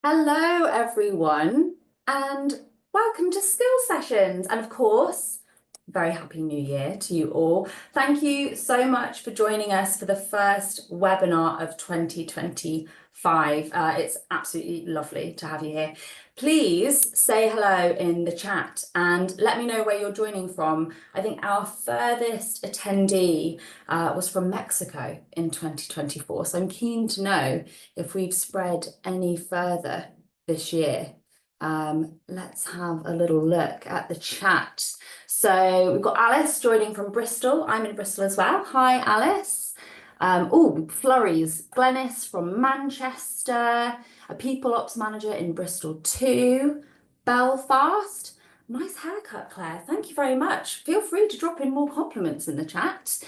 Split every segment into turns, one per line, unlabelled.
Hello, everyone, and welcome to Skill Sessions. And of course, very happy New Year to you all. Thank you so much for joining us for the first webinar of 2025. It's absolutely lovely to have you here. Please say hello in the chat and let me know where you're joining from. I think our furthest attendee was from Mexico in 2024. So I'm keen to know if we've spread any further this year. Let's have a little look at the chat. So we've got Alice joining from Bristol. I'm in Bristol as well. Hi, Alice. Oh, flurries. Glenys from Manchester, a people ops manager in Bristol too. Belfast. Nice haircut, Claire. Thank you very much. Feel free to drop in more compliments in the chat.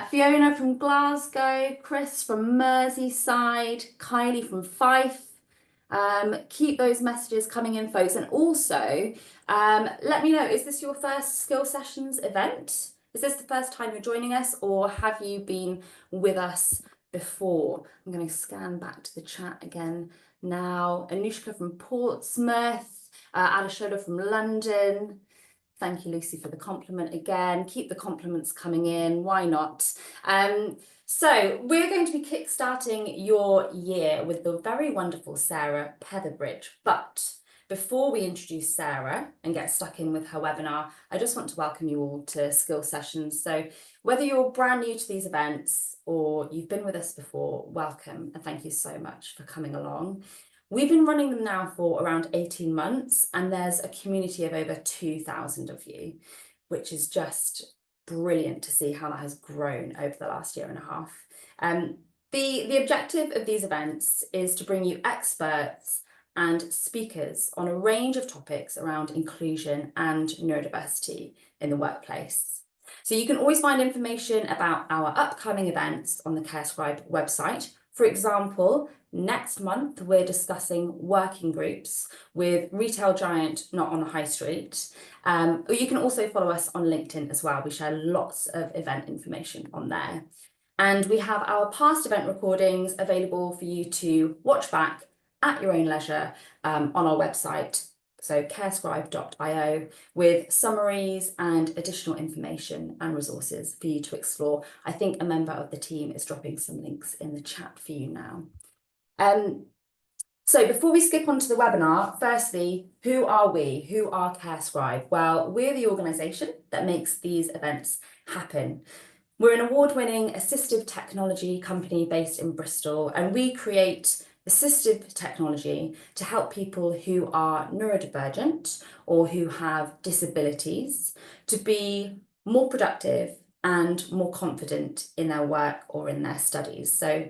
Fiona from Glasgow, Chris from Merseyside, Kylie from Fife. Keep those messages coming in, folks. And also, let me know, is this your first Skill Sessions event? Is this the first time you're joining us, or have you been with us before? I'm going to scan back to the chat again now. Anushka from Portsmouth, Alashola from London. Thank you, Lucy, for the compliment again. Keep the compliments coming in. Why not? So we're going to be kickstarting your year with the very wonderful Sarah Petherbridge. But before we introduce Sarah and get stuck in with her webinar, I just want to welcome you all to Skill Sessions. So whether you're brand new to these events or you've been with us before, welcome and thank you so much for coming along. We've been running them now for around 18 months, and there's a community of over 2,000 of you, which is just brilliant to see how that has grown over the last year and a half. The objective of these events is to bring you experts and speakers on a range of topics around inclusion and neurodiversity in the workplace. So you can always find information about our upcoming events on the CareScribe website. For example, next month, we're discussing working groups with retail giant Not on the High Street. Or you can also follow us on LinkedIn as well. We share lots of event information on there. And we have our past event recordings available for you to watch back at your own leisure on our website, so carescribe.io, with summaries and additional information and resources for you to explore. I think a member of the team is dropping some links in the chat for you now. So before we skip on to the webinar, firstly, who are we? Who are CareScribe? Well, we're the organisation that makes these events happen. We're an award-winning assistive technology company based in Bristol, and we create assistive technology to help people who are neurodivergent or who have disabilities to be more productive and more confident in their work or in their studies. So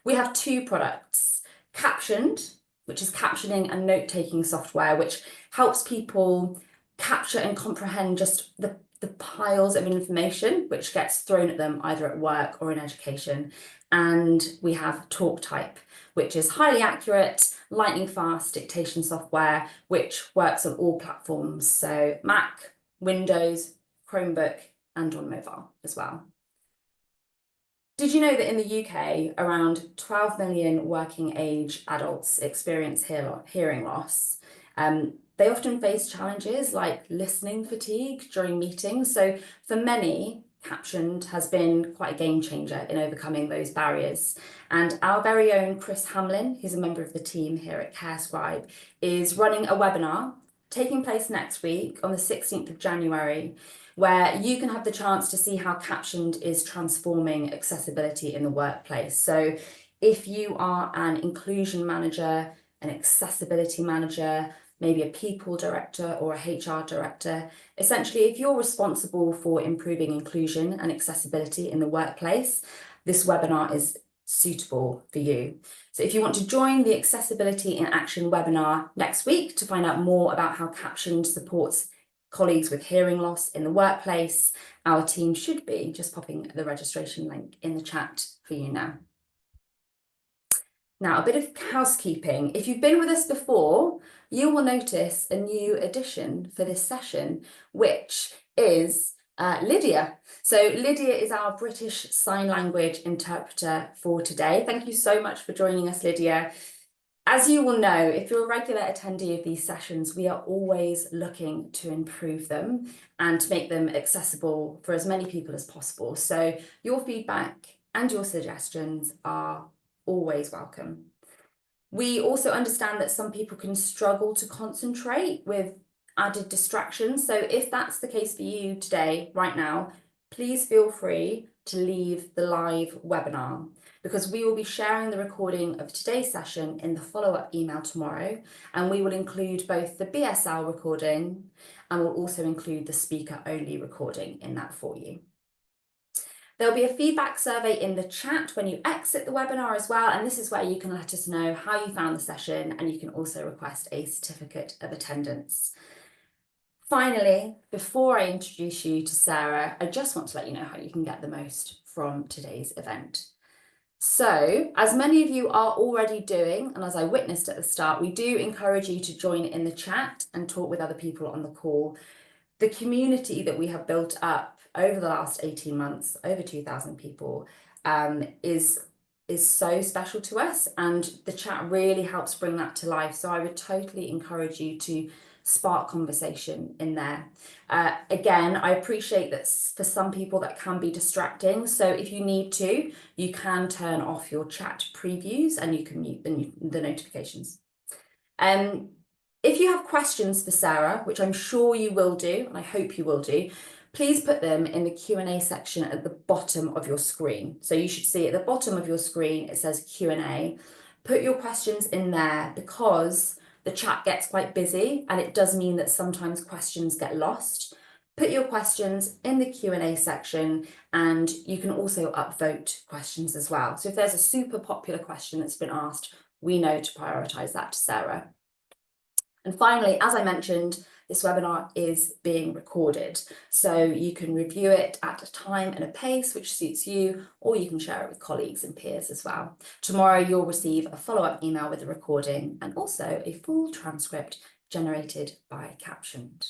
we have two products: Captioned, which is captioning and note-taking software, which helps people capture and comprehend just the piles of information which gets thrown at them either at work or in education. And we have TalkType, which is highly accurate, lightning fast dictation software, which works on all platforms. So Mac, Windows, Chromebook, and on mobile as well. Did you know that in the UK, around 12 million working age adults experience hearing loss? They often face challenges like listening fatigue during meetings. So for many, Captioned has been quite a game changer in overcoming those barriers. And our very own Chris Hamlin, who's a member of the team here at CareScribe, is running a webinar taking place next week on the 16th of January, where you can have the chance to see how Captioned is transforming accessibility in the workplace. So if you are an inclusion manager, an accessibility manager, maybe a people director or a HR director, essentially, if you're responsible for improving inclusion and accessibility in the workplace, this webinar is suitable for you. So if you want to join the Accessibility in Action webinar next week to find out more about how Captioned supports colleagues with hearing loss in the workplace, our team should be just popping the registration link in the chat for you now. Now, a bit of housekeeping. If you've been with us before, you will notice a new addition for this session, which is Lydia. So Lydia is our British Sign Language interpreter for today. Thank you so much for joining us, Lydia. As you will know, if you're a regular attendee of these sessions, we are always looking to improve them and to make them accessible for as many people as possible. So your feedback and your suggestions are always welcome. We also understand that some people can struggle to concentrate with added distractions. So if that's the case for you today, right now, please feel free to leave the live webinar, because we will be sharing the recording of today's session in the follow-up email tomorrow, and we will include both the BSL recording and we'll also include the speaker-only recording in that for you. There'll be a feedback survey in the chat when you exit the webinar as well, and this is where you can let us know how you found the session, and you can also request a certificate of attendance. Finally, before I introduce you to Sarah, I just want to let you know how you can get the most from today's event. So, as many of you are already doing, and as I witnessed at the start, we do encourage you to join in the chat and talk with other people on the call. The community that we have built up over the last 18 months, over 2,000 people, is so special to us, and the chat really helps bring that to life. So I would totally encourage you to spark conversation in there. Again, I appreciate that for some people that can be distracting. So if you need to, you can turn off your chat previews and you can mute the notifications. If you have questions for Sarah, which I'm sure you will do, and I hope you will do, please put them in the Q&A section at the bottom of your screen. So you should see at the bottom of your screen, it says Q&A. Put your questions in there, because the chat gets quite busy and it does mean that sometimes questions get lost. Put your questions in the Q&A section, and you can also upvote questions as well. So if there's a super popular question that's been asked, we know to prioritise that to Sarah. And finally, as I mentioned, this webinar is being recorded, so you can review it at a time and a pace which suits you, or you can share it with colleagues and peers as well. Tomorrow you'll receive a follow-up email with a recording and also a full transcript generated by Captioned.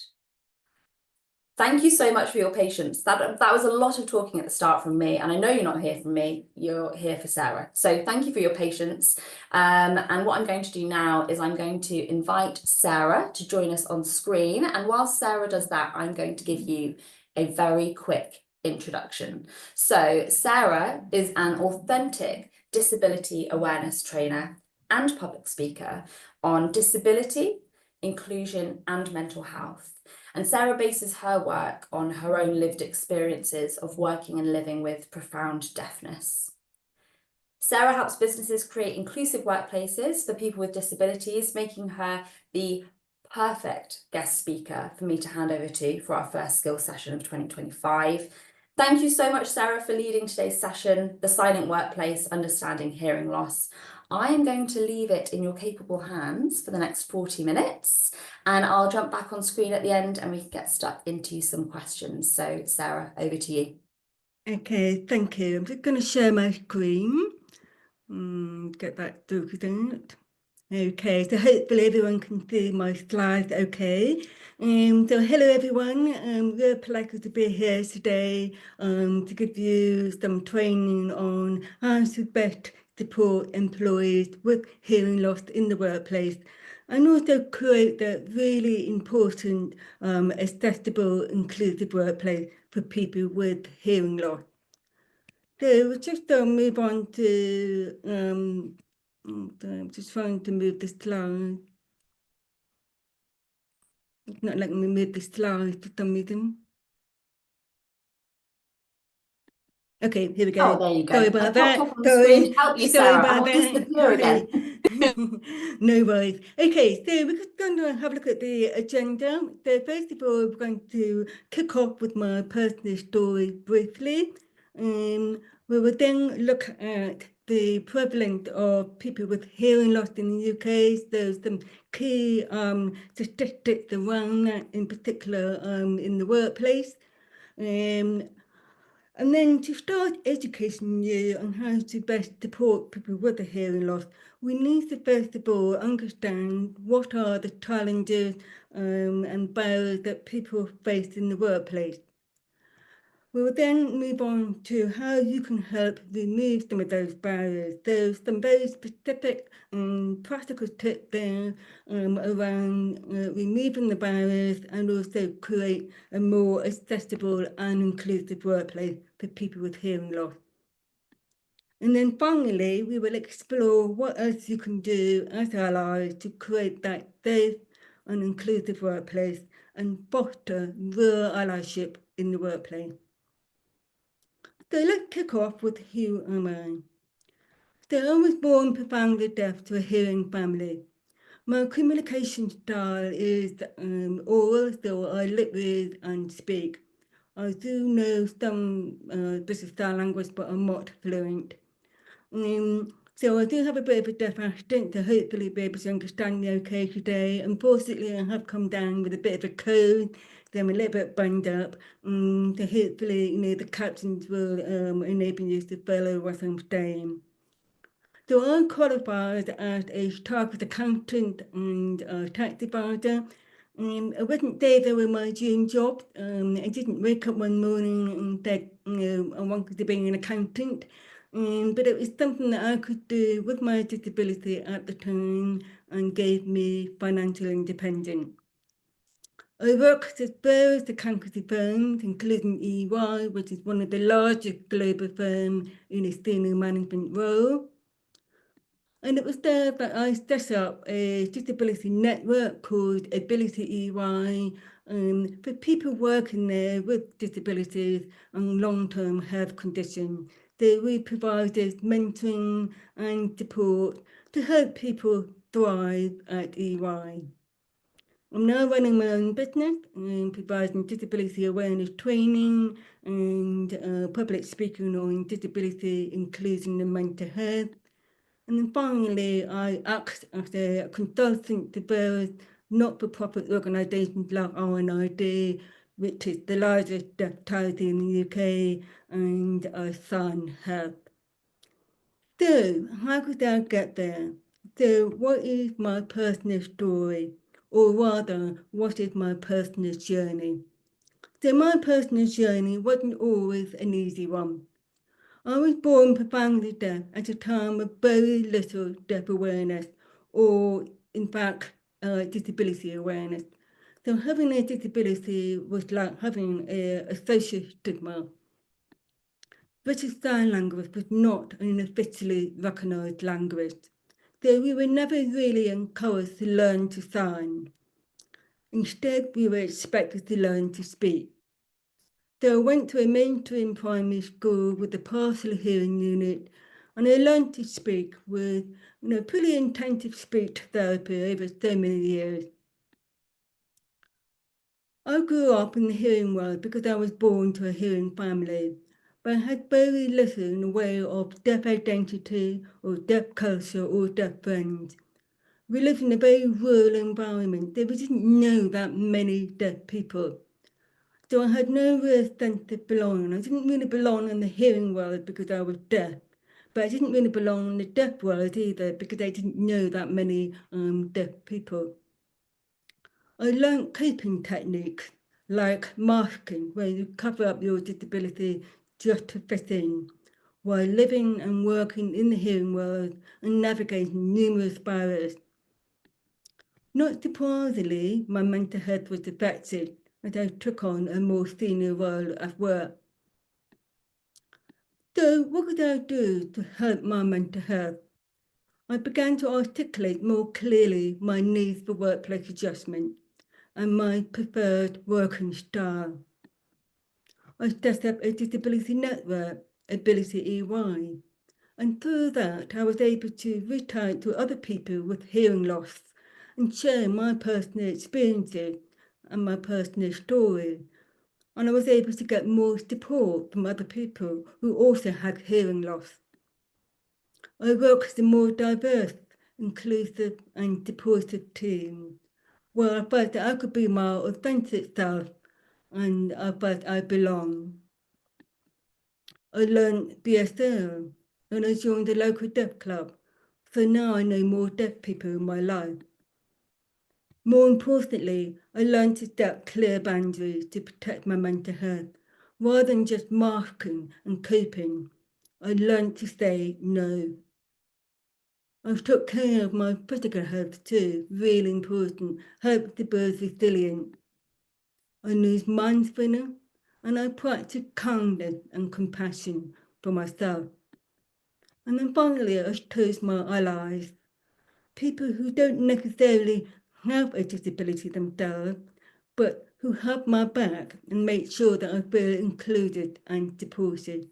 Thank you so much for your patience. That was a lot of talking at the start from me, and I know you're not here for me, you're here for Sarah. So thank you for your patience. And what I'm going to do now is I'm going to invite Sarah to join us on screen. And while Sarah does that, I'm going to give you a very quick introduction. So Sarah is an authentic disability awareness trainer and public speaker on disability, inclusion, and mental health. And Sarah bases her work on her own lived experiences of working and living with profound deafness. Sarah helps businesses create inclusive workplaces for people with disabilities, making her the perfect guest speaker for me to hand over to for our first skills session of 2025. Thank you so much, Sarah, for leading today's session, The Silent Workplace, Understanding Hearing Loss. I am going to leave it in your capable hands for the next 40 minutes, and I'll jump back on screen at the end and we can get stuck into some questions. So Sarah, over to you.
Okay, thank you. I'm just going to share my screen. Get that through that. Okay, so hopefully everyone can see my slides okay. So hello everyone, we're pleased to be here today to give you some training on how to best support employees with hearing loss in the workplace, and also create that really important, accessible, inclusive workplace for people with hearing loss. So we'll just move on to, I'm just trying to move the slide. It's not letting me move the slide for some reason. Okay, here we go.
Oh, there you go.
Sorry about that.
Up on the screen to help you,
Sorry
Sarah.
about
I'll disappear again.
No worries. Okay, so we're just going to have a look at the agenda. So first of all, we're going to kick off with my personal story briefly. We will then look at the prevalence of people with hearing loss in the UK. So some key statistics around that, in particular in the workplace. And then to start educating you on how to best support people with a hearing loss, we need to first of all understand what are the challenges and barriers that people face in the workplace. We will then move on to how you can help remove some of those barriers. There's some very specific and practical tips there around removing the barriers and also create a more accessible and inclusive workplace for people with hearing loss. And then finally, we will explore what else you can do as allies to create that safe and inclusive workplace and foster real allyship in the workplace. So let's kick off with who am I? So I was born profoundly deaf to a hearing family. My communication style is oral, so I lip read and speak. I do know some bits of sign language, but I'm not fluent. So I do have a bit of a deaf accent to hopefully be able to understand me okay today. Unfortunately, I have come down with a bit of a cold, so I'm a little bit bunged up. So hopefully, the captions will enable you to follow what I'm saying. So I qualified as a chartered accountant and a tax advisor. I wasn't there with my dream job. I didn't wake up one morning and said, I wanted to be an accountant. But it was something that I could do with my disability at the time and gave me financial independence. I worked at various accountancy firms, including EY, which is one of the largest global firms in a senior management role. And it was there that I set up a disability network called Ability EY for people working there with disabilities and long-term health conditions. So we provided mentoring and support to help people thrive at EY. I'm now running my own business and providing disability awareness training and public speaking on disability, inclusion and mental health. And then finally, I act as a consultant to various not-for-profit organisations like RNID, which is the largest deaf charity in the UK, and Sun Health. So, how could I get there? So, what is my personal story? Or rather, what is my personal journey? So, my personal journey wasn't always an easy one. I was born profoundly deaf at a time of very little deaf awareness, or in fact, disability awareness. So having a disability was like having a social stigma. British Sign Language was not an officially recognised language, so we were never really encouraged to learn to sign. Instead, we were expected to learn to speak. So I went to a mainstream primary school with a partial hearing unit, and I learned to speak with pretty intensive speech therapy over so many years. I grew up in the hearing world because I was born to a hearing family, but I had very little in the way of deaf identity or deaf culture or deaf friends. We lived in a very rural environment, so we didn't know that many deaf people. So I had no real sense of belonging. I didn't really belong in the hearing world because I was deaf, but I didn't really belong in the deaf world either because I didn't know that many deaf people. I learned coping techniques like masking, where you cover up your disability just to fit in, while living and working in the hearing world and navigating numerous barriers. Not surprisingly, my mental health was affected as I took on a more senior role at work. So what could I do to help my mental health? I began to articulate more clearly my needs for workplace adjustment and my preferred working style. I set up a disability network, Ability EY, and through that I was able to reach out to other people with hearing loss and share my personal experiences and my personal story. And I was able to get more support from other people who also had hearing loss. I work with a more diverse, inclusive and supportive team, where I felt that I could be my authentic self and I felt I belong. I learned BSL and I joined the local deaf club, so now I know more deaf people in my life. More importantly, I learned to set clear boundaries to protect my mental health, Rather than just masking and coping, I learned to say no. I've took care of my physical health too, really important, help to build resilient. I use mindfulness and I practice kindness and compassion for myself. And then finally, I chose my allies, people who don't necessarily have a disability themselves, but who have my back and make sure that I feel included and supported.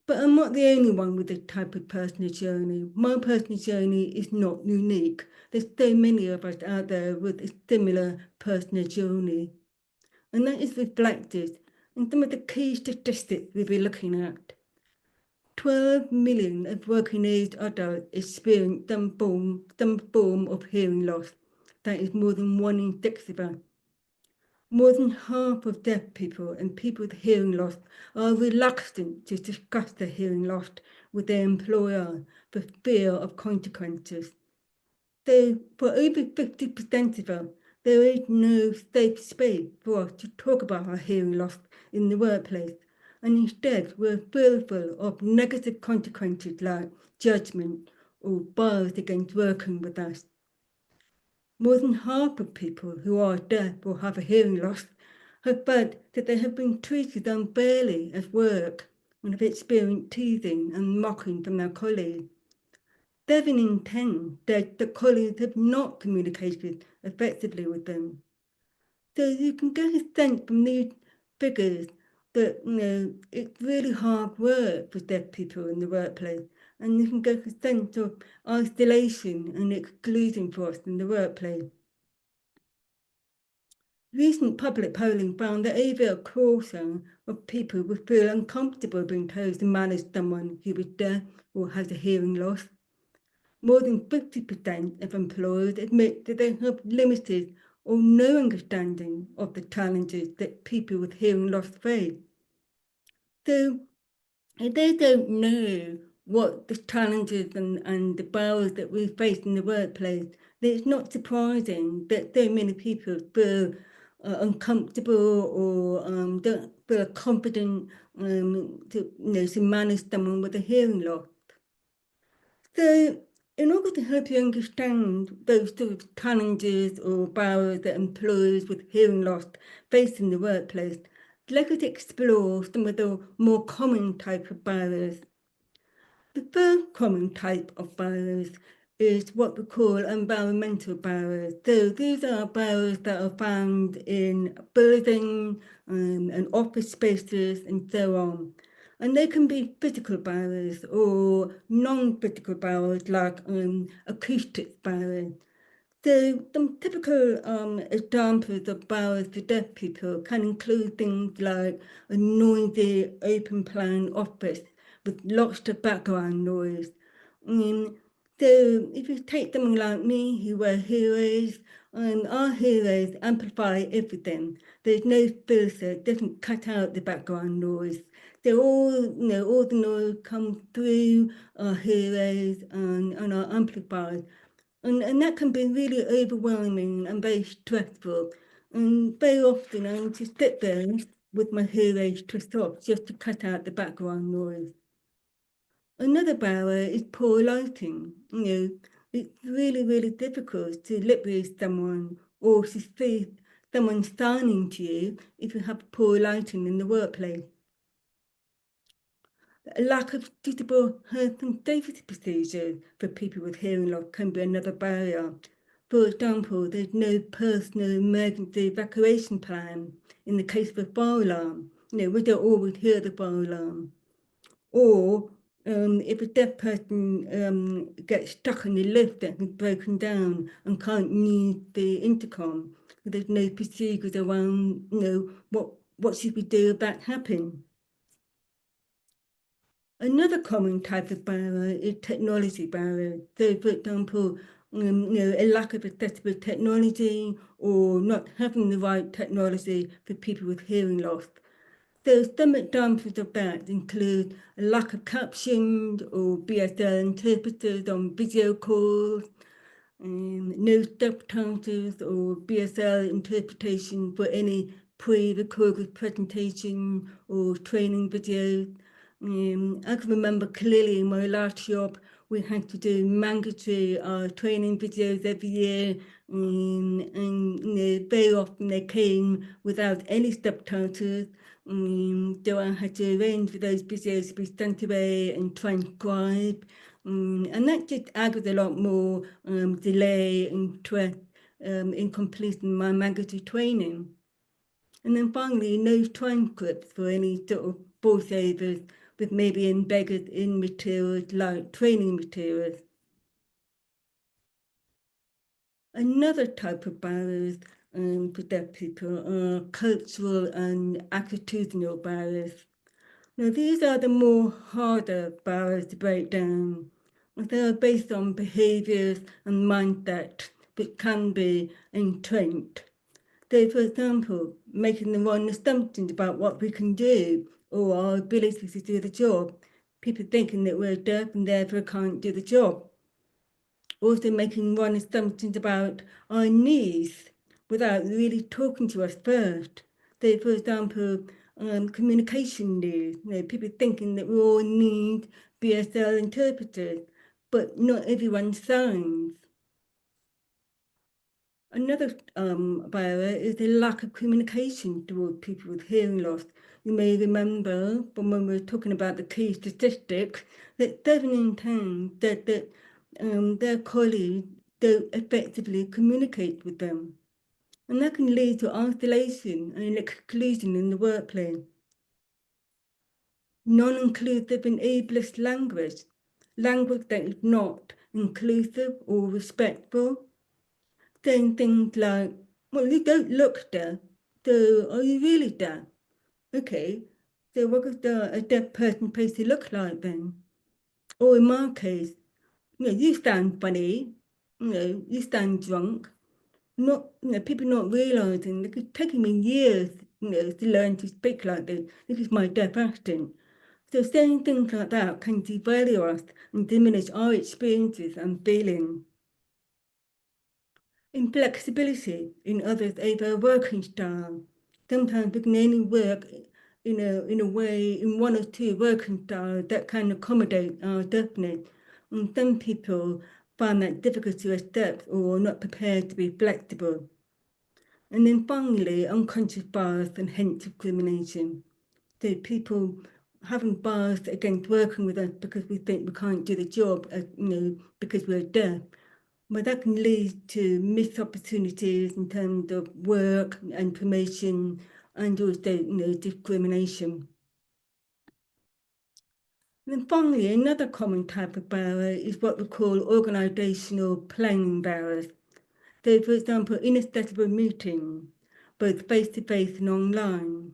But I'm not the only one with this type of personal journey. My personal journey is not unique. There's so many of us out there with a similar personal journey. And that is reflected in some of the key statistics we'll be looking at. 12 million of working-age adults experience some form of hearing loss. That is more than 1 in 6 of us. More than half of deaf people and people with hearing loss are reluctant to discuss their hearing loss with their employer for fear of consequences. So for over 50% of us, there is no safe space for us to talk about our hearing loss in the workplace. And instead, we're fearful of negative consequences like judgment or bias against working with us. More than half of people who are deaf or have a hearing loss have felt that they have been treated unfairly at work and have experienced teasing and mocking from their colleagues. 7 in 10 said that colleagues have not communicated effectively with them. So you can get a sense from these figures that it's really hard work for deaf people in the workplace, and you can get a sense of isolation and exclusion for us in the workplace. Recent public polling found that over a quarter of people would feel uncomfortable being told to manage someone who is deaf or has a hearing loss. More than 50% of employers admit that they have limited or no understanding of the challenges that people with hearing loss face. So if they don't know what the challenges and the barriers that we face in the workplace, then it's not surprising that so many people feel uncomfortable or don't feel confident to manage someone with a hearing loss. So in order to help you understand those sort of challenges or barriers that employers with hearing loss face in the workplace, let us explore some of the more common type of barriers. The first common type of barriers is what we call environmental barriers. So these are barriers that are found in buildings and office spaces and so on. And they can be physical barriers or non-physical barriers like acoustic barriers. So some typical examples of barriers for deaf people can include things like a noisy open-plan office with lots of background noise. So if you take someone like me who wear hearers, our hearers amplify everything. There's no filter, it doesn't cut out the background noise. So all the noise comes through our hearers and our amplifiers. And that can be really overwhelming and very stressful. And very often I need to sit there with my hearers twist off just to cut out the background noise. Another barrier is poor lighting. It's really, really difficult to lip read someone or to see someone signing to you if you have poor lighting in the workplace. A lack of suitable health and safety procedures for people with hearing loss can be another barrier. For example, there's no personal emergency evacuation plan in the case of a fire alarm. We don't always hear the fire alarm. Or if a deaf person gets stuck in the lift that has broken down and can't use the intercom, there's no procedures around, what should we do if that happens? Another common type of barrier is technology barrier. So, for example, a lack of accessible technology or not having the right technology for people with hearing loss. So some examples of that include a lack of captions or BSL interpreters on video calls, no subtitles or BSL interpretation for any pre-recorded presentation or training videos. I can remember clearly in my last job, we had to do mandatory training videos every year, and very often they came without any subtitles. So I had to arrange for those videos to be sent away and transcribed. And that just added a lot more delay and stress in completing my mandatory training. And then finally, no transcripts for any sort of voiceovers with maybe embedded in materials like training materials. Another type of barriers for deaf people are cultural and attitudinal barriers. Now, these are the more harder barriers to break down. They are based on behaviours and mindset that can be entrenched. So, for example, making the wrong assumptions about what we can do or our ability to do the job. People thinking that we're deaf and therefore can't do the job. Also making wrong assumptions about our needs without really talking to us first. So, for example, communication needs. People thinking that we all need BSL interpreters, but not everyone signs. Another barrier is the lack of communication towards people with hearing loss. You may remember from when we were talking about the key statistics that 7 in 10 said that their colleagues don't effectively communicate with them. And that can lead to isolation and exclusion in the workplace. Non-inclusive and ableist language that is not inclusive or respectful. Saying things like, well, you don't look deaf, so are you really deaf? Okay, so what does a deaf person supposed to look like then? Or in my case, you sound funny, you sound drunk. People not realising that it's taken me years, to learn to speak like this. This is my deaf accent. So saying things like that can devalue us and diminish our experiences and feelings. Inflexibility in others over a working style. Sometimes we can only work in one or two working styles that can accommodate our deafness. And some people find that difficult to accept or are not prepared to be flexible. And then finally, unconscious bias and hence discrimination. So people having bias against working with us because we think we can't do the job, because we're deaf. But that can lead to missed opportunities in terms of work and promotion and also, discrimination. And then finally, another common type of barrier is what we call organisational planning barriers. So, for example, inaccessible meetings, both face-to-face and online.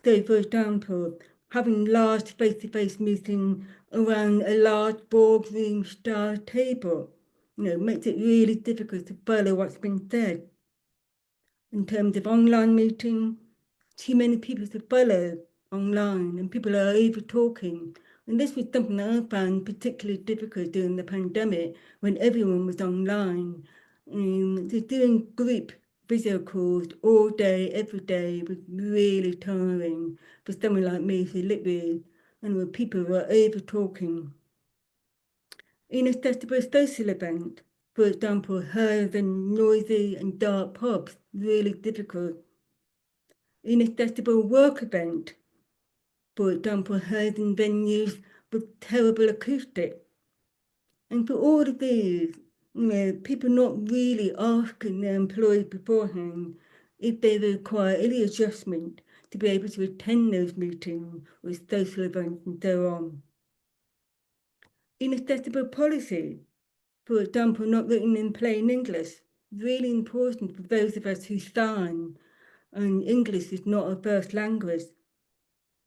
So, for example, having large face-to-face meetings around a large boardroom-style table, makes it really difficult to follow what's been said. In terms of online meeting, too many people to follow online and people are over talking. And this was something that I found particularly difficult during the pandemic when everyone was online. So doing group video calls all day, every day was really tiring for someone like me who lived with, and where people were over talking. Inaccessible social event, for example, hers and noisy and dark pubs, really difficult. Inaccessible work event, for example, hers in venues with terrible acoustics. And for all of these, people not really asking their employees beforehand if they require any adjustment to be able to attend those meetings or social events and so on. Inaccessible policy, for example, not written in plain English, really important for those of us who sign, and English is not our first language.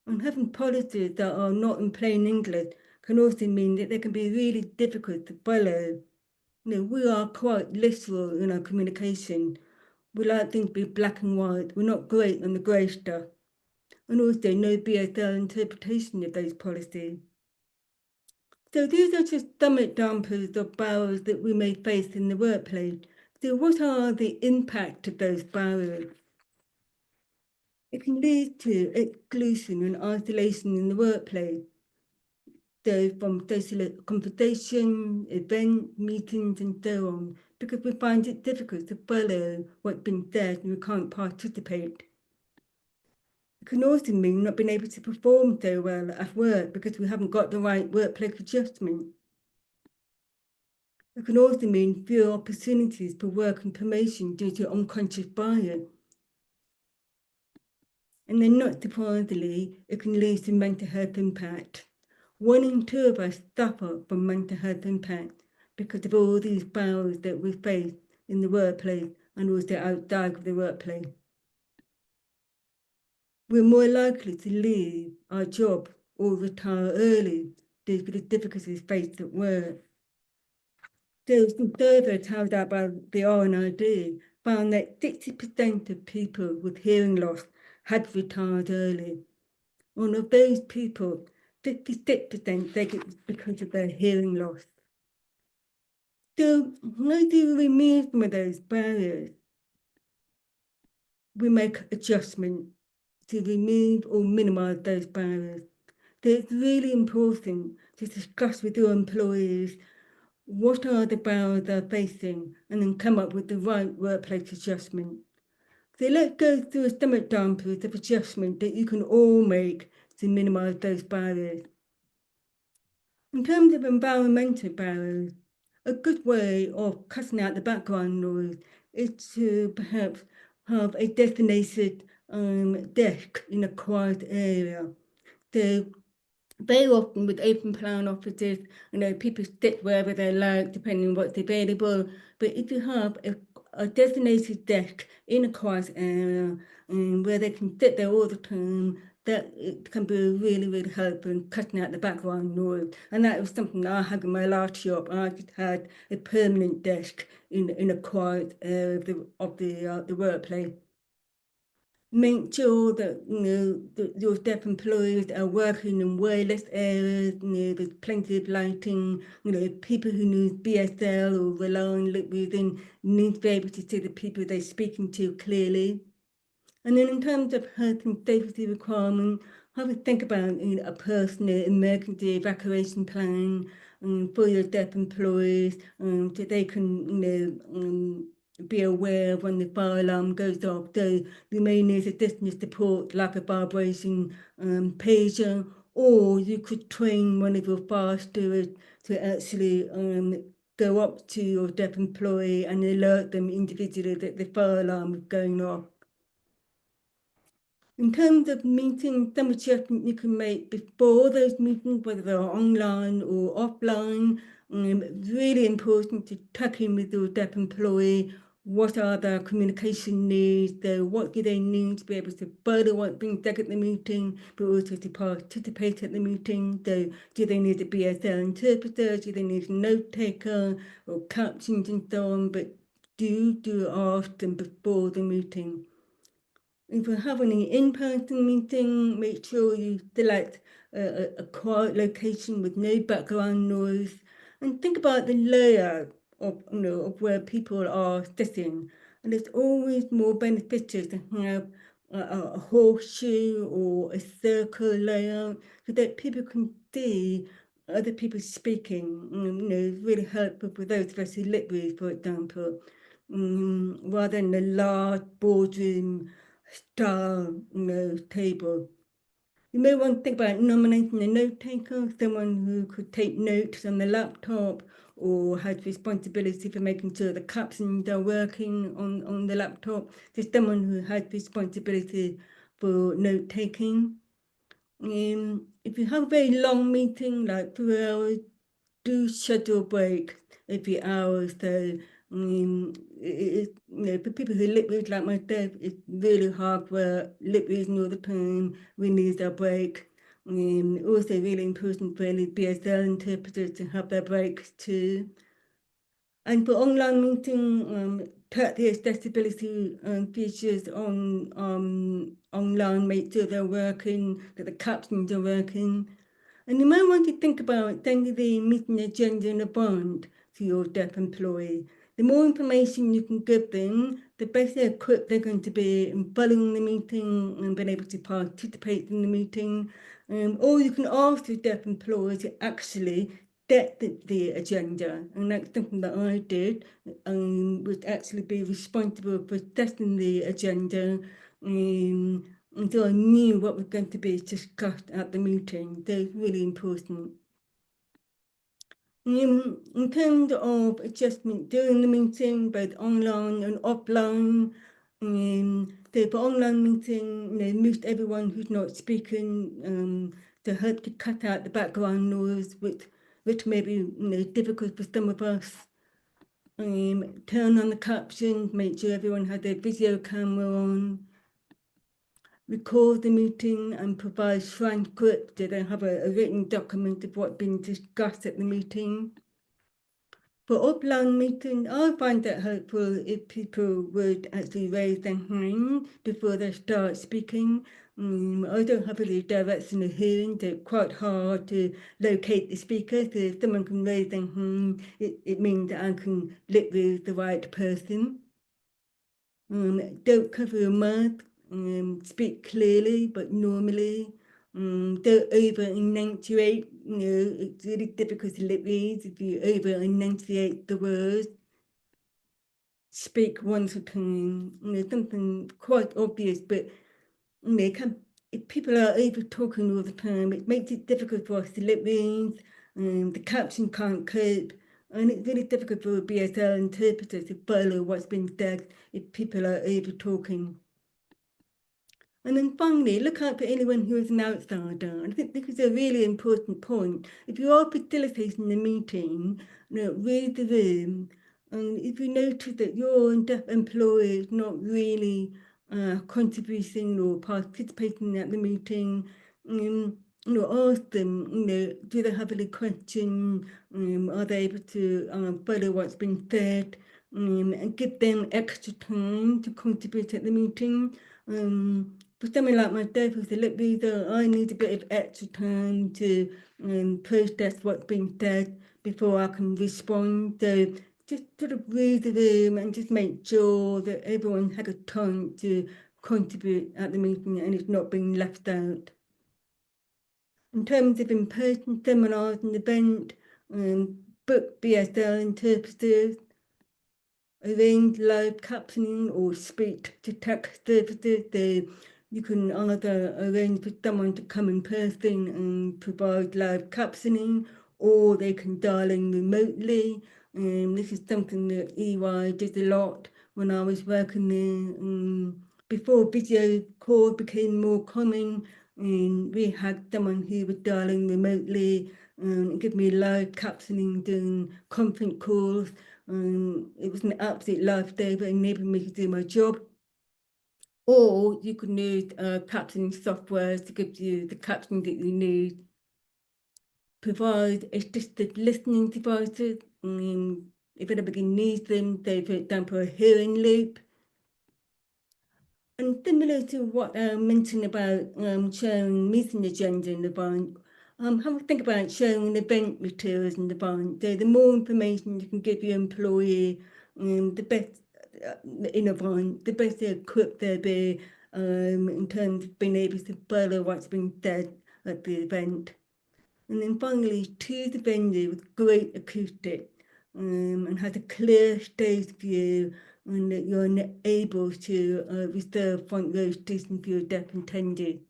And having policies that are not in plain English can also mean that they can be really difficult to follow. We are quite literal in our communication. We like things to be black and white. We're not great on the grey stuff. And also no BSL interpretation of those policies. So these are just some examples of barriers that we may face in the workplace. So what are the impact of those barriers? It can lead to exclusion and isolation in the workplace. So from social conversation, event, meetings and so on, because we find it difficult to follow what's been said and we can't participate. It can also mean not being able to perform so well at work because we haven't got the right workplace adjustment. It can also mean fewer opportunities for work and promotion due to unconscious bias. And then not surprisingly, it can lead to mental health impact. 1 in 2 of us suffer from mental health impact because of all these barriers that we face in the workplace and also outside of the workplace. We're more likely to leave our job or retire early due to the difficulties faced at work. So some surveys held out by the RNID found that 60% of people with hearing loss had retired early. And of those people, 56% said it was because of their hearing loss. So how do we remove some of those barriers? We make adjustments to remove or minimise those barriers. So it's really important to discuss with your employees what are the barriers they're facing and then come up with the right workplace adjustment. So let's go through some examples of adjustment that you can all make to minimise those barriers. In terms of environmental barriers, a good way of cutting out the background noise is to perhaps have a designated desk in a quiet area. So very often with open plan offices, people sit wherever they like, depending on what's available. But if you have a designated desk in a quiet area where they can sit there all the time, that it can be really, really helpful in cutting out the background noise. And that was something that I had in my last job. I just had a permanent desk in a quiet area of the workplace. Make sure that your deaf employees are working in wireless areas. There's plenty of lighting. People who use BSL or rely on lip reading need to be able to see the people they're speaking to clearly. And then in terms of health and safety requirements, have a think about a personal emergency evacuation plan for your deaf employees so they can be aware when the fire alarm goes off. So you may need additional support like a vibration pager, or you could train one of your fire stewards to actually go up to your deaf employee and alert them individually that the fire alarm is going off. In terms of meetings, some adjustments you can make before those meetings, whether they're online or offline. Really important to check in with your deaf employee. What are their communication needs? So what do they need to be able to follow what's being said at the meeting, but also to participate at the meeting? So do they need a BSL interpreter? Do they need a note taker or captions and so on? But do ask them before the meeting. If you're having an in-person meeting, make sure you select a quiet location with no background noise, and think about the layout of where people are sitting. And it's always more beneficial to have a horseshoe or a circle layout so that people can see other people speaking. It's really helpful for those of us who lip read, for example, rather than a large boardroom style table. You may want to think about nominating a note taker, someone who could take notes on the laptop or has responsibility for making sure the captions are working on the laptop. There's someone who has responsibility for note taking. If you have a very long meeting, like 2 hours, do schedule a break every hour. So for people who lip read like myself, it's really hard work, lip reading all the time. We need our break. Also really important for any BSL interpreters to have their breaks too. And for online meeting, put the accessibility features on online, make sure they're working, that the captions are working. And you might want to think about sending the meeting agenda in a bond to your deaf employee. the more information you can give them, the better equipped they're going to be in following the meeting and being able to participate in the meeting. Or you can ask the deaf employer to actually set the agenda, and that's something that I did, would actually be responsible for setting the agenda, and so I knew what was going to be discussed at the meeting. So it's really important. In terms of adjustment during the meeting, both online and offline, so for online meeting, most everyone who's not speaking, to help to cut out the background noise, which may be difficult for some of us. Turn on the captions, make sure everyone has their video camera on. Record the meeting and provide transcript so they have a written document of what's been discussed at the meeting. For offline meetings, I find that helpful if people would actually raise their hand before they start speaking. I don't have any direction of hearing, so it's quite hard to locate the speaker. So if someone can raise their hand, it means that I can lip read the right person. Don't cover your mouth. Speak clearly but normally. Don't over enunciate. It's really difficult to lip read if you over enunciate the words. Speak once a time. Something quite obvious, but if people are over talking all the time, it makes it difficult for us to lip read. The caption can't cope. And it's really difficult for a BSL interpreter to follow what's been said if people are over talking. And then finally, look out for anyone who is an outsider. I think this is a really important point. If you are facilitating the meeting, read the room. And if you notice that your deaf employee is not really contributing or participating at the meeting, ask them, do they have any questions? Are they able to follow what's been said? And give them extra time to contribute at the meeting. For someone like myself who's a lip reader, I need a bit of extra time to process what's been said before I can respond. So just sort of read the room and just make sure that everyone had a time to contribute at the meeting and it's not being left out. In terms of in-person seminars and events, book BSL interpreters, arrange live captioning or speech-to-text services. So you can either arrange for someone to come in person and provide live captioning, or they can dial in remotely. This is something that EY did a lot when I was working there. Before video calls became more common, we had someone who would dial in remotely and give me live captioning during conference calls. It was an absolute lifesaver, enabled me to do my job. Or you can use captioning software to give you the captioning that you need. Provide assisted listening devices. If anybody needs them, say for example a hearing loop. And similar to what I mentioned about sharing meeting agenda in advance, have a think about sharing event materials in advance. So the more information you can give your employee, the best in advance, the better equipped they'll be in terms of being able to follow what's been said at the event. And then finally, choose the venue with great acoustic and has a clear stage view, and that you're able to reserve front row seating for your deaf intended.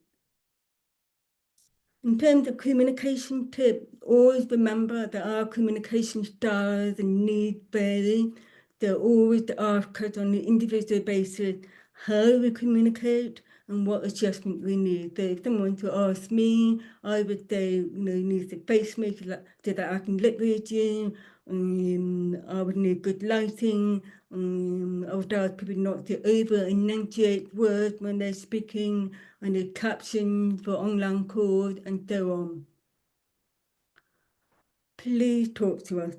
In terms of communication tip, always remember that our communication styles and needs vary. So always ask us on an individual basis how we communicate and what adjustment we need. So if someone were to ask me, I would say, needs a face maker so that I can lip read you. I would need good lighting. I would ask people not to over enunciate words when they're speaking. I need captions for online calls and so on. Please talk to us.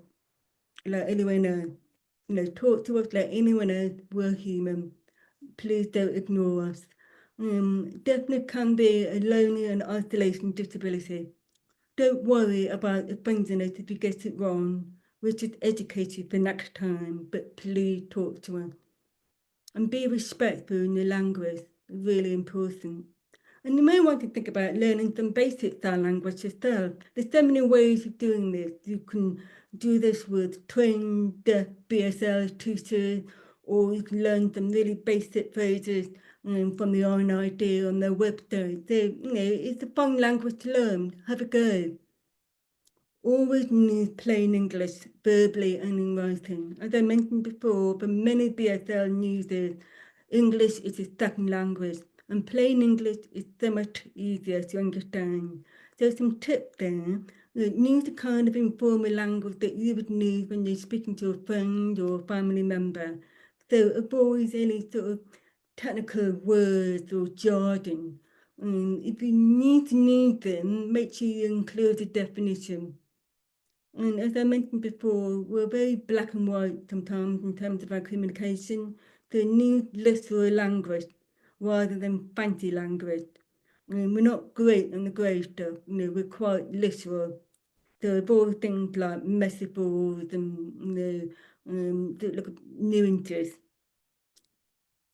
Let anyone know. Talk to us, let anyone know we're human. Please don't ignore us. Deafness can be a lonely and isolating disability. Don't worry about offending us if you get it wrong. We're just educated for next time, but please talk to us. And be respectful in the language, really important. And you may want to think about learning some basic sign language as well. There's so many ways of doing this. You can do this with trained BSL tutors, or you can learn some really basic phrases from the RNID on their website. So, it's a fun language to learn. Have a go. Always use plain English, verbally and in writing. As I mentioned before, for many BSL users, English is a second language, and plain English is so much easier to understand. So some tips there. Use the kind of informal language that you would use when you're speaking to a friend or a family member. So avoid any sort of technical words or jargon. If you need to need them, make sure you include a definition. And as I mentioned before, we're very black and white sometimes in terms of our communication. So need literal language rather than fancy language. We're not great on the grey stuff, we're quite literal. So avoid things like metaphors and that look at nuances.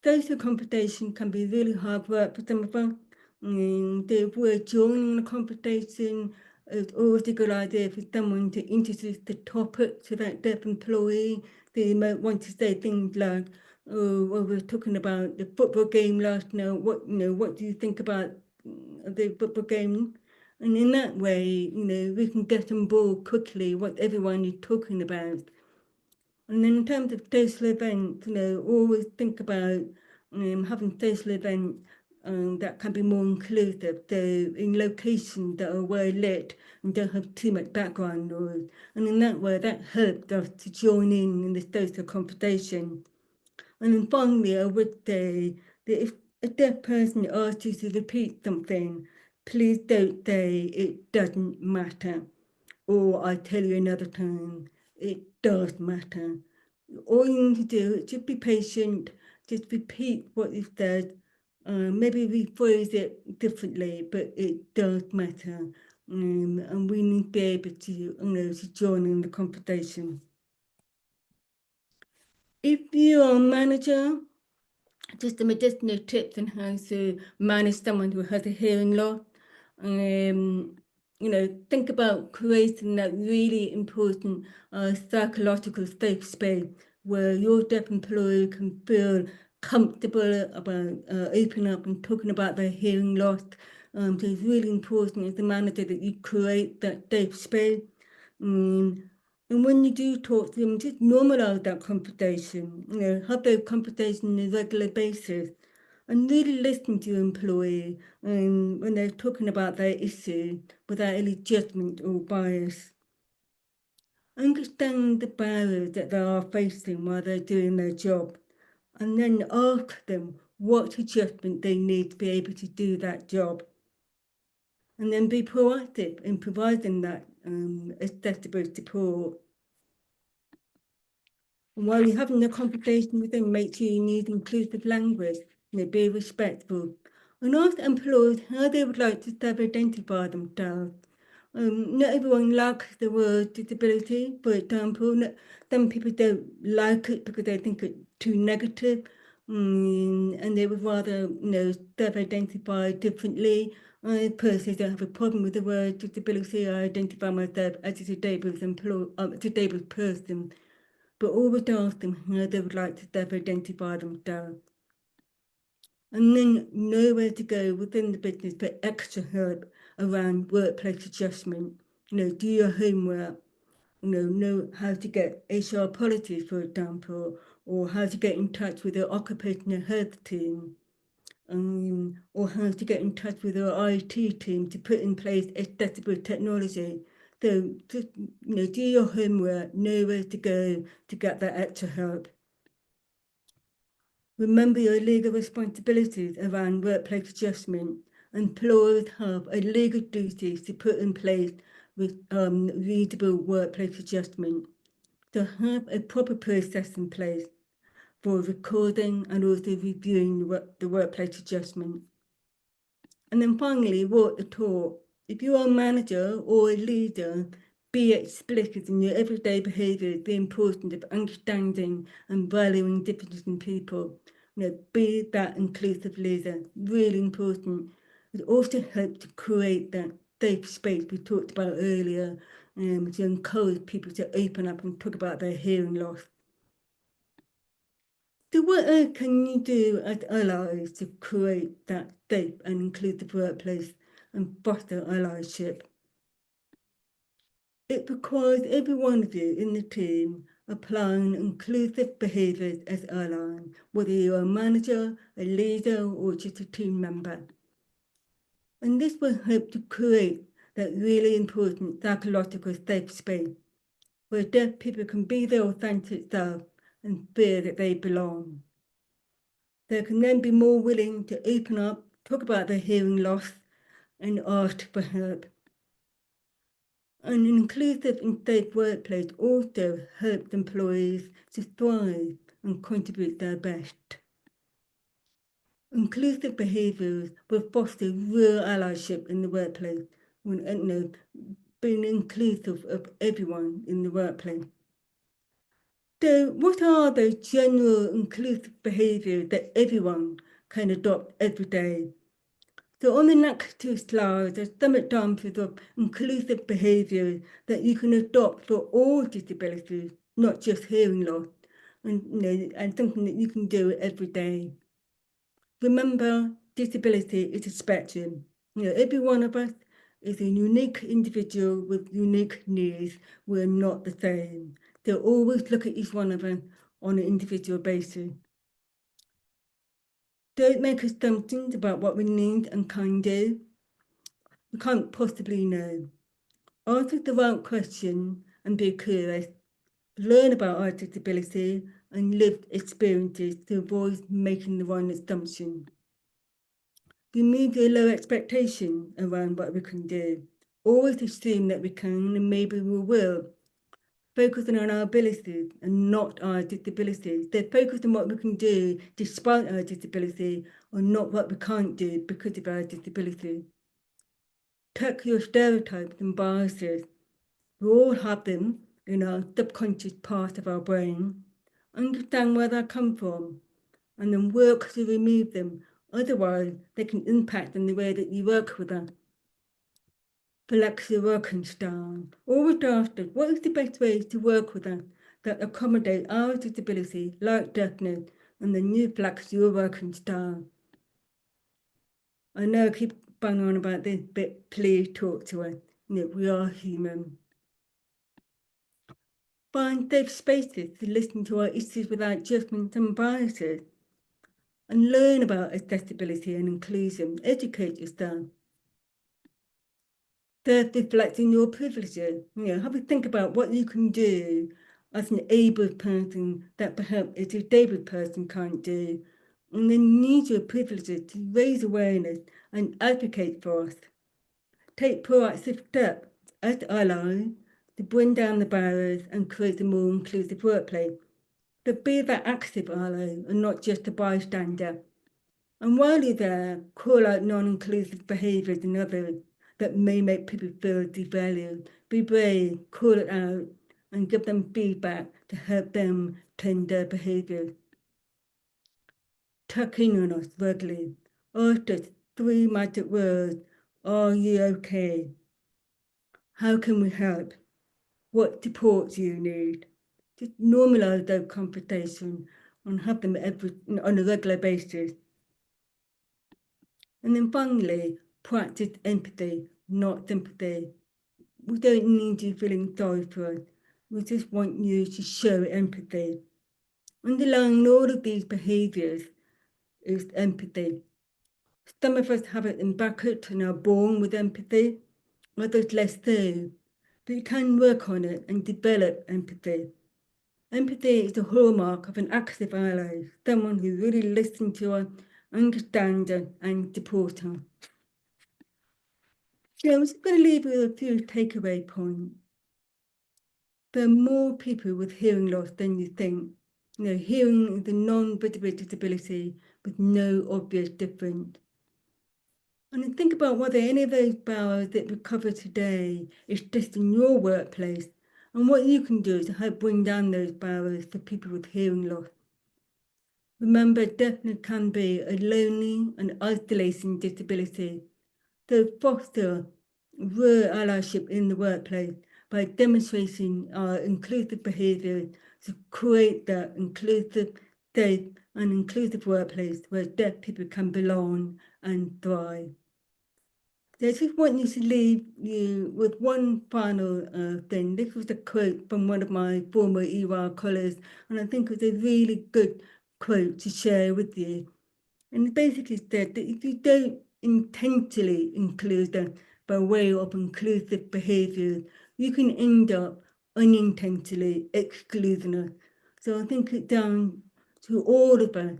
Social conversation can be really hard work for some of us. If we're joining the conversation, it's always a good idea for someone to introduce the topic to that deaf employee. They might want to say things like, "Oh, well, we're talking about the football game last night. What do you think about the football game?" And in that way, we can get on board quickly what everyone is talking about. And then in terms of social events, always think about having social events that can be more inclusive. So in locations that are well lit and don't have too much background noise. And in that way, that helped us to join in the social conversation. And then finally, I would say that if a deaf person asks you to repeat something, please don't say it doesn't matter. Or I tell you another time, it does matter. All you need to do is just be patient, just repeat what you've said, maybe rephrase it differently, but it does matter. And we need to be able to join in the conversation. If you're a manager, just some additional tips on how to manage someone who has a hearing loss. Think about creating that really important psychological safe space where your deaf employee can feel comfortable about opening up and talking about their hearing loss. So it's really important as a manager that you create that safe space. And when you do talk to them, just normalize that conversation. Have those conversations on a regular basis. And really listen to your employee when they're talking about their issue without any judgment or bias. Understand the barriers that they are facing while they're doing their job. And then ask them what adjustment they need to be able to do that job. And then be proactive in providing that accessible support. And while you're having a conversation with them, make sure you use inclusive language, be respectful. And ask employers how they would like to self-identify themselves. Not everyone likes the word disability, for example. Some people don't like it because they think it's too negative, and they would rather, self-identify differently. I personally don't have a problem with the word disability. I identify myself as a disabled person, but always ask them how they would like to self-identify themselves. And then know where to go within the business for extra help around workplace adjustment. Do your homework. Know how to get HR policies, for example, or how to get in touch with the occupational health team, or how to get in touch with our IT team to put in place accessible technology. So just, do your homework, know where to go to get that extra help. Remember your legal responsibilities around workplace adjustment. Employers have a legal duty to put in place with readable workplace adjustment. To have a proper process in place for recording and also reviewing the workplace adjustment. And then finally, walk the talk. If you are a manager or a leader, Be explicit in your everyday behaviour, the importance of understanding and valuing differences in people. Be that inclusive leader, really important. It also helps to create that safe space we talked about earlier, to encourage people to open up and talk about their hearing loss. So what else can you do as allies to create that safe and inclusive workplace and foster allyship? It requires every one of you in the team applying inclusive behaviours as ally, whether you're a manager, a leader, or just a team member. And this will help to create that really important psychological safe space where deaf people can be their authentic self and feel that they belong. They can then be more willing to open up, talk about their hearing loss, and ask for help. An inclusive and safe workplace also helps employees to thrive and contribute their best. Inclusive behaviours will foster real allyship in the workplace, being inclusive of everyone in the workplace. So what are the general inclusive behaviours that everyone can adopt every day? So on the next two slides, there's some examples of inclusive behaviours that you can adopt for all disabilities, not just hearing loss, and something that you can do every day. Remember, disability is a spectrum. Every one of us is a unique individual with unique needs. We're not the same. So always look at each one of us on an individual basis. Don't make assumptions about what we need and can do. We can't possibly know. Answer the right question and be curious. Learn about our disability and lived experiences to avoid making the wrong assumption. Remove your low expectation around what we can do. Always assume that we can and maybe we will. Focusing on our abilities and not our disabilities. So focus on what we can do despite our disability or not what we can't do because of our disability. Check your stereotypes and biases. We all have them in our subconscious part of our brain. Understand where they come from and then work to remove them. Otherwise, they can impact on the way that you work with them. Flex your working style. Always ask us, what is the best way to work with us that accommodate our disability, like deafness, and then you flex your working style. I know I keep banging on about this, but please talk to us. We are human. Find safe spaces to listen to our issues without judgment and biases. And learn about accessibility and inclusion. Educate yourself. Self-reflecting your privileges. Have a think about what you can do as an able person that perhaps a disabled person can't do. And then use your privileges to raise awareness and advocate for us. Take proactive steps as allies to bring down the barriers and create a more inclusive workplace. But be that active ally and not just a bystander. And while you're there, call out non-inclusive behaviours and others that may make people feel devalued. Be brave, call it out, and give them feedback to help them change their behaviours. Tuck in on us regularly. Ask us 3 magic words. Are you okay? How can we help? What support do you need? Just normalise those conversations and have them on a regular basis. And then finally, practice empathy, not sympathy. We don't need you feeling sorry for us. We just want you to show empathy. Underlying all of these behaviours is empathy. Some of us have it in brackets and are born with empathy, others less so. But you can work on it and develop empathy. Empathy is a hallmark of an active ally, someone who really listens to us, understands us, and supports us. So I'm just going to leave you with a few takeaway points. There are more people with hearing loss than you think. Hearing is a non-visible disability with no obvious difference. And think about whether any of those barriers that we cover today is just in your workplace, and what you can do to help bring down those barriers for people with hearing loss. Remember, deafness can be a lonely and isolating disability. So foster real allyship in the workplace by demonstrating our inclusive behaviours to create that inclusive, safe and inclusive workplace where deaf people can belong and thrive. So I just want you to leave you with one final thing. This was a quote from one of my former ER colleagues, and I think it's a really good quote to share with you. And it basically said that if you don't intentionally include them by way of inclusive behaviours, you can end up unintentionally excluding us. So I think it's down to all of us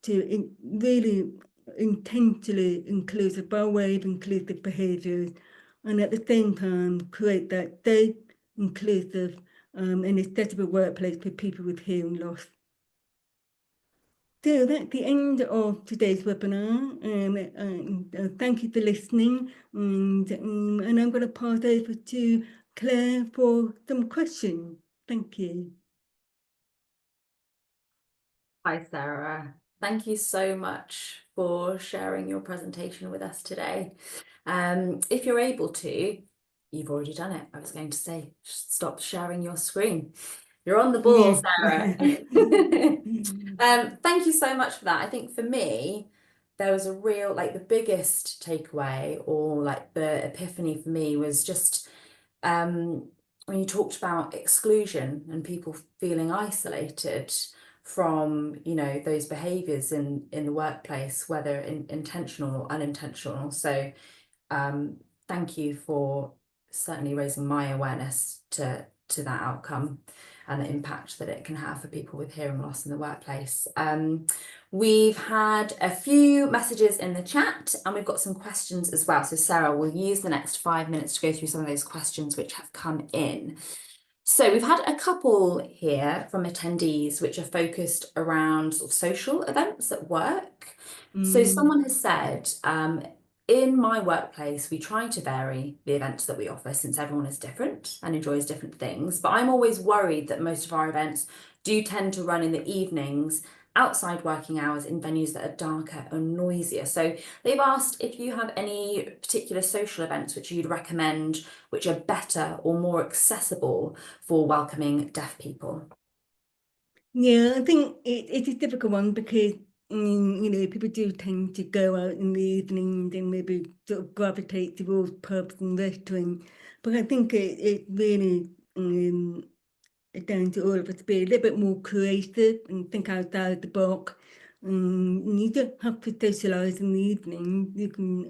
to really intentionally inclusive by way of inclusive behaviours, and at the same time create that safe, inclusive and accessible workplace for people with hearing loss. So that's the end of today's webinar. Thank you for listening, and I'm going to pass over to Claire for some questions. Thank you.
Hi, Sarah. Thank you so much for sharing your presentation with us today. If you're able to, you've already done it. I was going to say, stop sharing your screen. You're on the ball, Sarah. Thank you so much for that. I think for me, there was a real, like the biggest takeaway or like the epiphany for me was just when you talked about exclusion and people feeling isolated from, you know, those behaviours in the workplace, whether intentional or unintentional. So thank you for certainly raising my awareness to that outcome and the impact that it can have for people with hearing loss in the workplace. We've had a few messages in the chat and we've got some questions as well. So Sarah, we'll use the next 5 minutes to go through some of those questions which have come in. So we've had a couple here from attendees which are focused around sort of social events at work. So someone has said, in my workplace, we try to vary the events that we offer since everyone is different and enjoys different things. But I'm always worried that most of our events do tend to run in the evenings, outside working hours in venues that are darker and noisier. So they've asked if you have any particular social events which you'd recommend, which are better or more accessible for welcoming deaf people.
Yeah, I think it's a difficult one because you know, people do tend to go out in the evening and maybe sort of gravitate towards pubs and restaurants. But I think it really down to all of us to be a little bit more creative and think outside the box. You don't have to socialise in the evening. You can,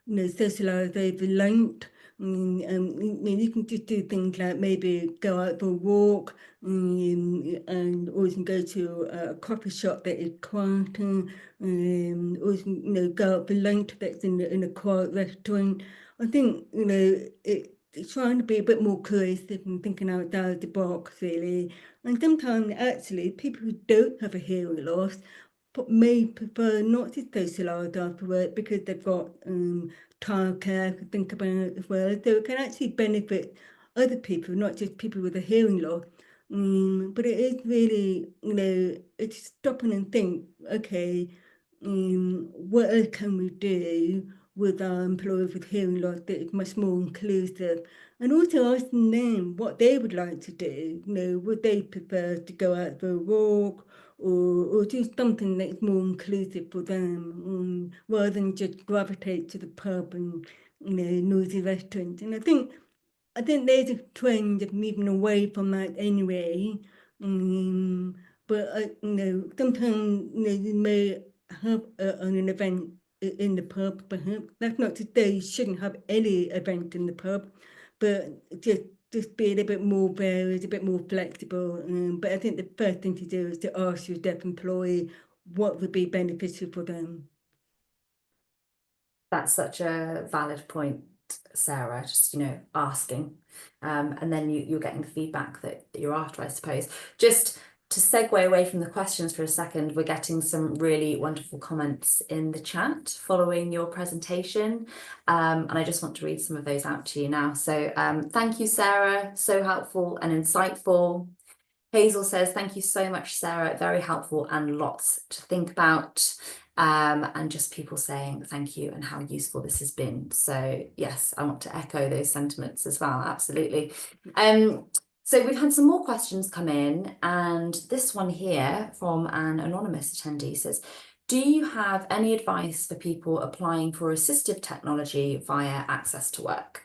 you know, socialise over lunch. You can just do things like maybe go out for a walk, or you can go to a coffee shop that is quieter, or you can, you know, go out for lunch that's in a quiet restaurant. I think, you know, it's trying to be a bit more creative and thinking outside the box, really. And sometimes, actually, people who don't have a hearing loss but may prefer not to socialise after work because they've got childcare to think about as well. So it can actually benefit other people, not just people with a hearing loss. But it is really, you know, it's stopping and think, okay, what else can we do with our employees with hearing loss that is much more inclusive, and also asking them what they would like to do. You know, would they prefer to go out for a walk or do something that's more inclusive for them, rather than just gravitate to the pub and, you know, noisy restaurants. And I think there's a trend of moving away from that anyway. But you know, sometimes, you know, you may have an event in the pub, perhaps. That's not to say you shouldn't have any event in the pub, but just be a little bit more varied, a bit more flexible. But I think the first thing to do is to ask your deaf employee what would be beneficial for them.
That's such a valid point, Sarah, just, you know, asking. And then you're getting the feedback that you're after, I suppose. Just to segue away from the questions for a second, we're getting some really wonderful comments in the chat following your presentation. And I just want to read some of those out to you now. So thank you, Sarah. So helpful and insightful. Hazel says, thank you so much, Sarah. Very helpful and lots to think about. And just people saying thank you and how useful this has been. So yes, I want to echo those sentiments as well. Absolutely. So we've had some more questions come in, and this one here from an anonymous attendee says, do you have any advice for people applying for assistive technology via Access to Work?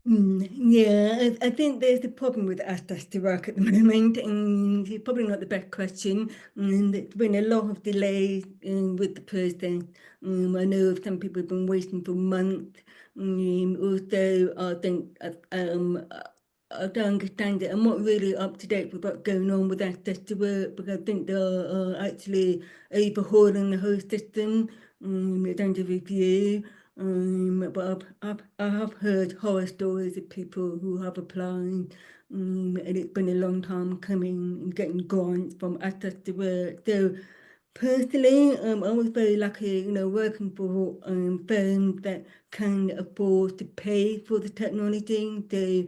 Yeah, I think there's a problem with access to work at the moment, and it's probably not the best question. And there's been a lot of delays with the process. I know of some people have been waiting for months. Also, I think I don't understand it. I'm not really up to date with what's going on with access to work, because I think they're actually overhauling the whole system. It's under review. But I have heard horror stories of people who have applied, and it's been a long time coming and getting grants from access to work. So personally, I was very lucky, working for firms that can afford to pay for the technology. So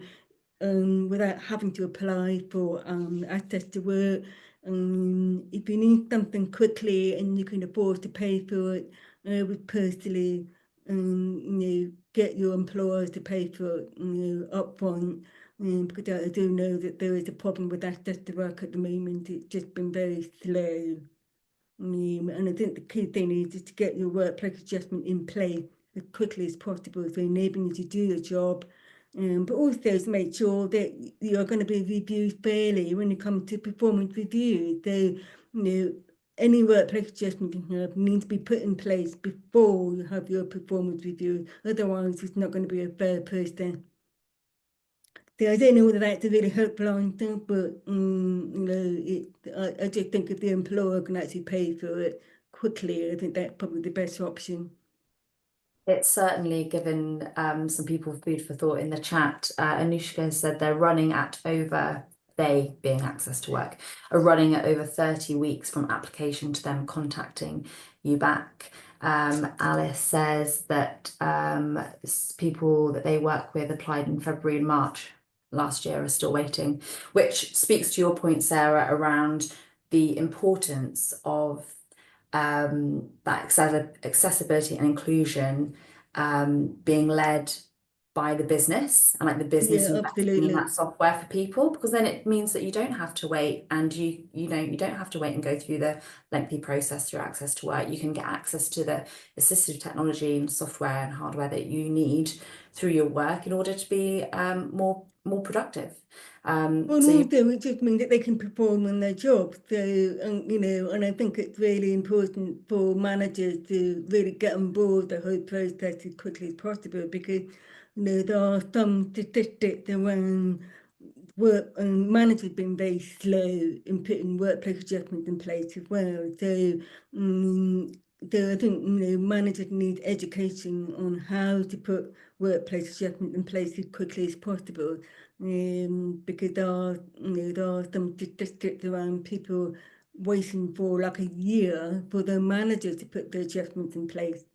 without having to apply for access to work. If you need something quickly and you can afford to pay for it, I would personally, get your employers to pay for it, upfront. Because I do know that there is a problem with access to work at the moment. It's just been very slow. And I think the key thing is to get your workplace adjustment in place as quickly as possible, so enabling you to do your job, but also to make sure that you're going to be reviewed fairly when it comes to performance reviews. So, any workplace adjustment you have needs to be put in place before you have your performance review. Otherwise, it's not going to be a fair process. So I don't know whether that's a really helpful answer, but I just think if the employer can actually pay for it quickly, I think that's probably the best option.
It's certainly given some people food for thought in the chat. Anushka said they're running at over, they being Access to Work, are running at over 30 weeks from application to them contacting you back. Alice says that people that they work with applied in February and March last year are still waiting, which speaks to your point, Sarah, around the importance of that accessibility and inclusion being led by the business, and like the business
Yeah,
investing in
absolutely.
that software for people, because then it means that you don't have to wait, and you don't have to wait and go through the lengthy process through Access to Work. You can get access to the assistive technology and software and hardware that you need through your work in order to be more productive.
Well,
So you
also, it just means that they can perform on their job. So, and I think it's really important for managers to really get on board the whole process as quickly as possible, because, there are some statistics around work, and managers been very slow in putting workplace adjustments in place as well. So, I think, managers need education on how to put workplace adjustment in place as quickly as possible. Because there are some statistics around people waiting for like a year for their manager to put the adjustments in place,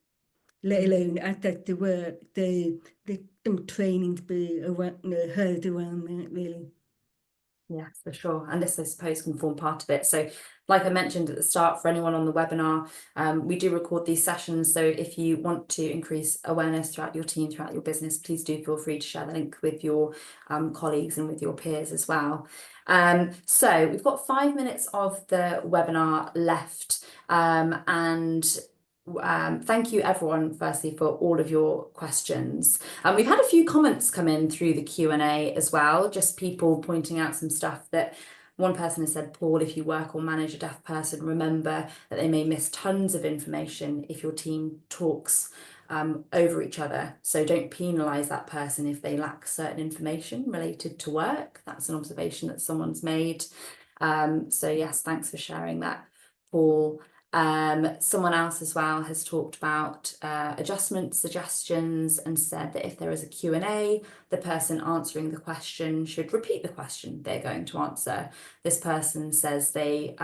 let alone access to work. So there's some training to be around, heard around that, really.
Yes, for sure. And this, I suppose, can form part of it. So like I mentioned at the start, for anyone on the webinar, we do record these sessions. So if you want to increase awareness throughout your team, throughout your business, please do feel free to share the link with your colleagues and with your peers as well. So we've got 5 minutes of the webinar left, and thank you everyone firstly for all of your questions. We've had a few comments come in through the Q&A as well, just people pointing out some stuff. That one person has said, Paul, if you work or manage a deaf person, remember that they may miss tons of information if your team talks over each other. So don't penalise that person if they lack certain information related to work. That's an observation that someone's made. So yes, thanks for sharing that, Paul. Someone else as well has talked about adjustments, suggestions, and said that if there is a Q&A, the person answering the question should repeat the question they're going to answer. This person says they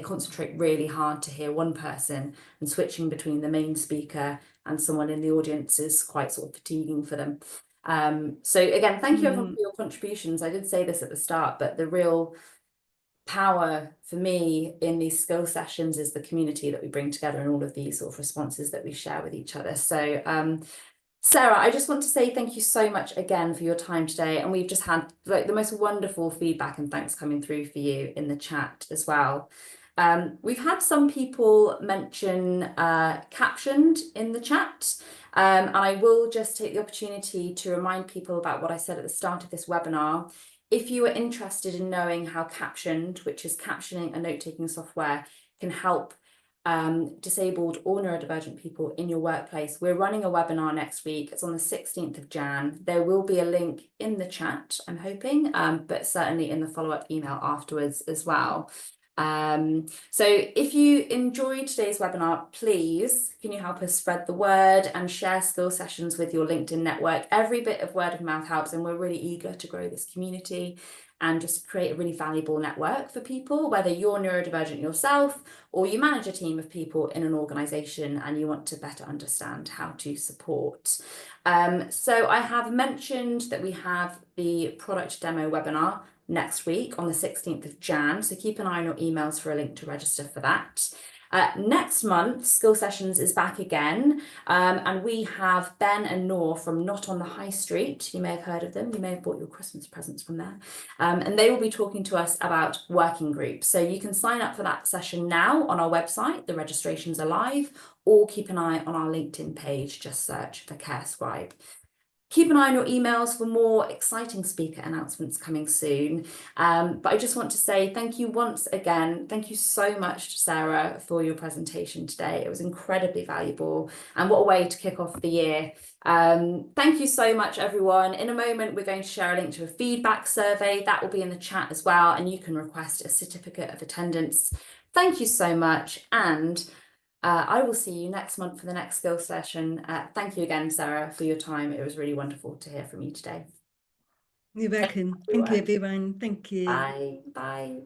concentrate really hard to hear one person, and switching between the main speaker and someone in the audience is quite sort of fatiguing for them. So again, thank you everyone for your contributions. I did say this at the start, but the real power for me in these skill sessions is the community that we bring together and all of these sort of responses that we share with each other. So Sarah, I just want to say thank you so much again for your time today, and we've just had like the most wonderful feedback and thanks coming through for you in the chat as well. We've had some people mention captioned in the chat, and I will just take the opportunity to remind people about what I said at the start of this webinar. If you are interested in knowing how Captioned, which is captioning and note-taking software, can help disabled or neurodivergent people in your workplace, we're running a webinar next week. It's on the 16th of Jan. There will be a link in the chat, I'm hoping, but certainly in the follow-up email afterwards as well. So if you enjoyed today's webinar, please, can you help us spread the word and share skill sessions with your LinkedIn network? Every bit of word of mouth helps, and we're really eager to grow this community and just create a really valuable network for people, whether you're neurodivergent yourself or you manage a team of people in an organisation and you want to better understand how to support. So I have mentioned that we have the product demo webinar next week on the 16th of Jan, so keep an eye on your emails for a link to register for that. Next month, Skill Sessions is back again, and we have Ben and Noor from Not on the High Street. You may have heard of them, you may have bought your Christmas presents from there, and they will be talking to us about working groups. So you can sign up for that session now on our website, the registrations are live, or keep an eye on our LinkedIn page, just search for CareScribe. Keep an eye on your emails for more exciting speaker announcements coming soon. But I just want to say thank you once again. Thank you so much, Sarah, for your presentation today. It was incredibly valuable, and what a way to kick off the year. Thank you so much, everyone. In a moment, we're going to share a link to a feedback survey. That will be in the chat as well, and you can request a certificate of attendance. Thank you so much, and I will see you next month for the next skill session. Thank you again, Sarah, for your time. It was really wonderful to hear from you today.
You're welcome. Thank you, everyone. Thank you.
Bye. Bye.